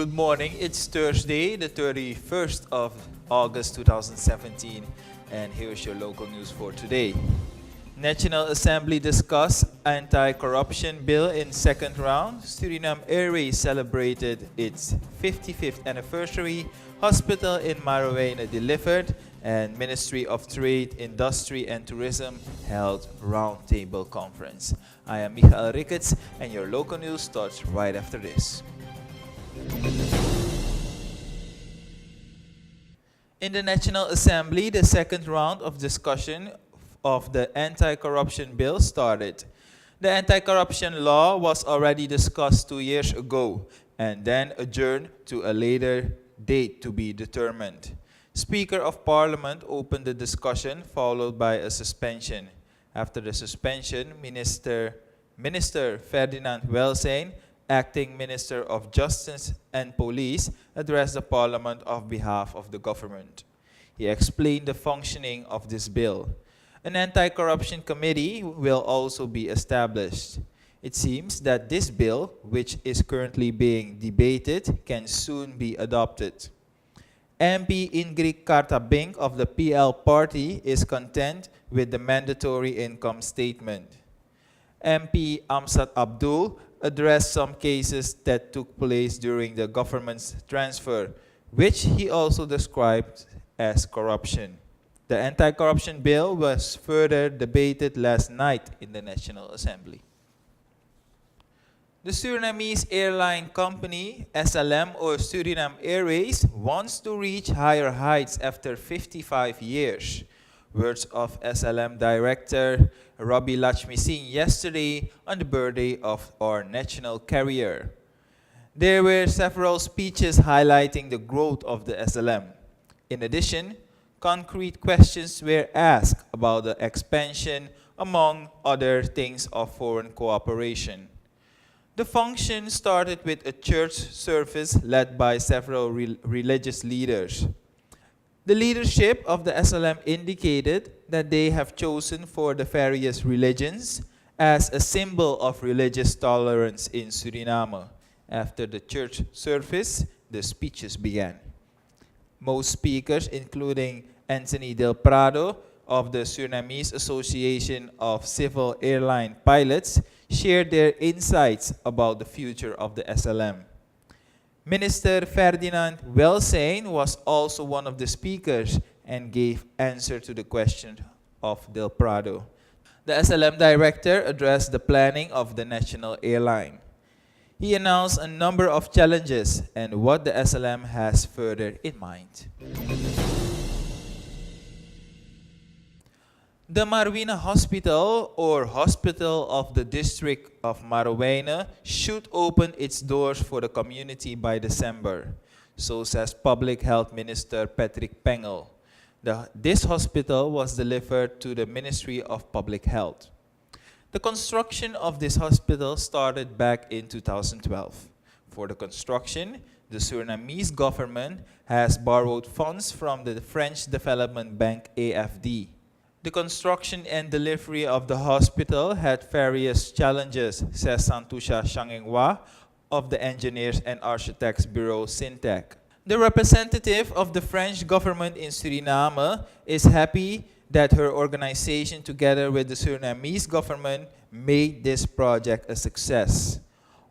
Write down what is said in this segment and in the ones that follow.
Good morning. It's Thursday, the 31st of August 2017, and here's your local news for today. National Assembly discussed anti-corruption bill in second round. Suriname Airways celebrated its 55th anniversary. Hospital in Marowijne delivered, and Ministry of Trade, Industry and Tourism held roundtable conference. I am Michael Ricketts, and your local news starts right after this. In the National Assembly, the second round of discussion of the anti-corruption bill started. The anti-corruption law was already discussed 2 years ago and then adjourned to a later date to be determined. Speaker of Parliament opened the discussion, followed by a suspension. After the suspension, Minister Ferdinand Welsijn, Acting Minister of Justice and Police, addressed the Parliament on behalf of the government. He explained the functioning of this bill. An anti-corruption committee will also be established. It seems that this bill, which is currently being debated, can soon be adopted. MP Ingrid Kartabing of the PL Party is content with the mandatory income statement. MP Amsat Abdul addressed some cases that took place during the government's transfer, which he also described as corruption. The anti-corruption bill was further debated last night in the National Assembly. The Surinamese airline company, SLM or Suriname Airways, wants to reach higher heights after 55 years. Words of SLM Director Robbie Lachmising yesterday on the birthday of our national carrier. There were several speeches highlighting the growth of the SLM. In addition, concrete questions were asked about the expansion, among other things, of foreign cooperation. The function started with a church service led by several religious leaders. The leadership of the SLM indicated that they have chosen for the various religions as a symbol of religious tolerance in Suriname. After the church service, the speeches began. Most speakers, including Anthony Del Prado of the Surinamese Association of Civil Airline Pilots, shared their insights about the future of the SLM. Minister Ferdinand Welsijn was also one of the speakers and gave answer to the question of Del Prado. The SLM director addressed the planning of the national airline. He announced a number of challenges and what the SLM has further in mind. The Marowijne Hospital, or Hospital of the District of Marowijne, should open its doors for the community by December, so says Public Health Minister Patrick Pengel. This hospital was delivered to the Ministry of Public Health. The construction of this hospital started back in 2012. For the construction, the Surinamese government has borrowed funds from the French Development Bank AFD. The construction and delivery of the hospital had various challenges, says Santusha Shangengwa of the Engineers and Architects Bureau SINTEC. The representative of the French government in Suriname is happy that her organization, together with the Surinamese government, made this project a success.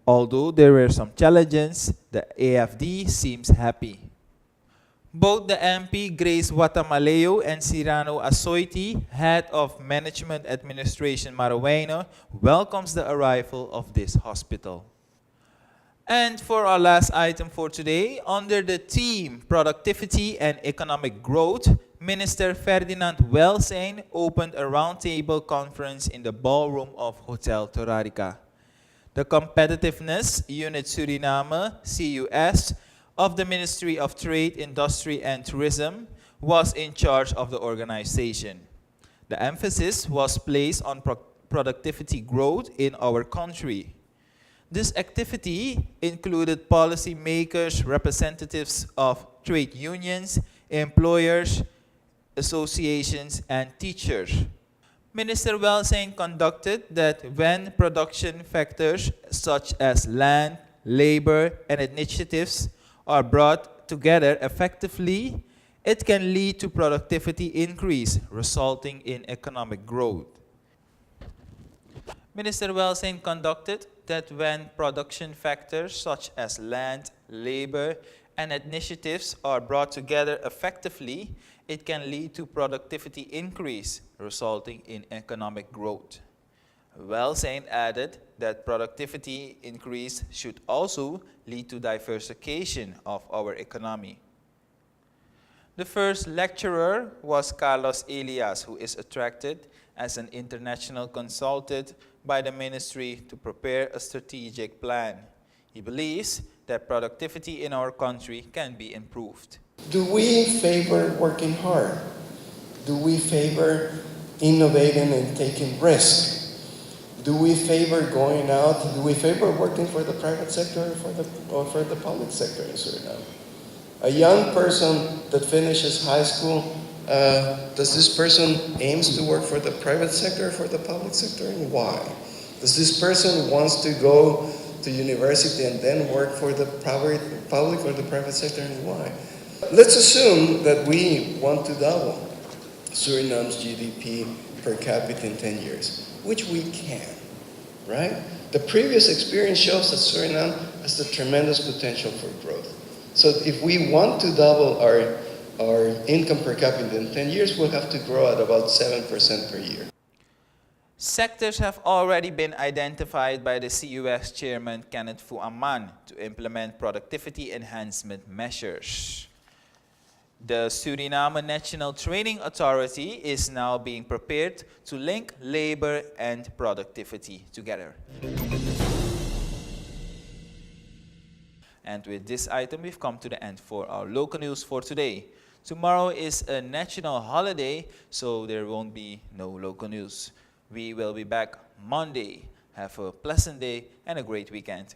Although there were some challenges, the AFD seems happy. Both the MP Grace Watamaleo and Cyrano Asoiti, head of Management Administration Marowijne, welcomes the arrival of this hospital. And for our last item for today, under the theme Productivity and Economic Growth, Minister Ferdinand Welsijn opened a roundtable conference in the ballroom of Hotel Torarica. The Competitiveness Unit Suriname, CUS, of the Ministry of Trade, Industry and Tourism was in charge of the organization. The emphasis was placed on productivity growth in our country. This activity included policy makers, representatives of trade unions, employers, associations, and teachers. Minister Welsijn conducted that when production factors such as land, labor, and initiatives are brought together effectively, it can lead to productivity increase, resulting in economic growth. Minister Welsing conducted that when production factors such as land, labor, and initiatives are brought together effectively, it can lead to productivity increase, resulting in economic growth. Welsing added that productivity increase should also lead to diversification of our economy. The first lecturer was Carlos Elias, who is attracted as an international consultant by the ministry to prepare a strategic plan. He believes that productivity in our country can be improved. Do we favor working hard? Do we favor innovating and taking risks? Do we favor going out? Do we favor working for the private sector or for the public sector in Suriname? A young person that finishes high school, does this person aims to work for the private sector or for the public sector, and why? Does this person wants to go to university and then work for the public or the private sector, and why? Let's assume that we want to double Suriname's GDP per capita in 10 years, which we can, right? The previous experience shows that Suriname has the tremendous potential for growth. So if we want to double our income per capita in 10 years, we'll have to grow at about 7% per year. Sectors have already been identified by the CUS chairman Kenneth Fuaman to implement productivity enhancement measures. The Suriname National Training Authority is now being prepared to link labor and productivity together. And with this item, we've come to the end for our local news for today. Tomorrow is a national holiday, so there won't be no local news. We will be back Monday. Have a pleasant day and a great weekend.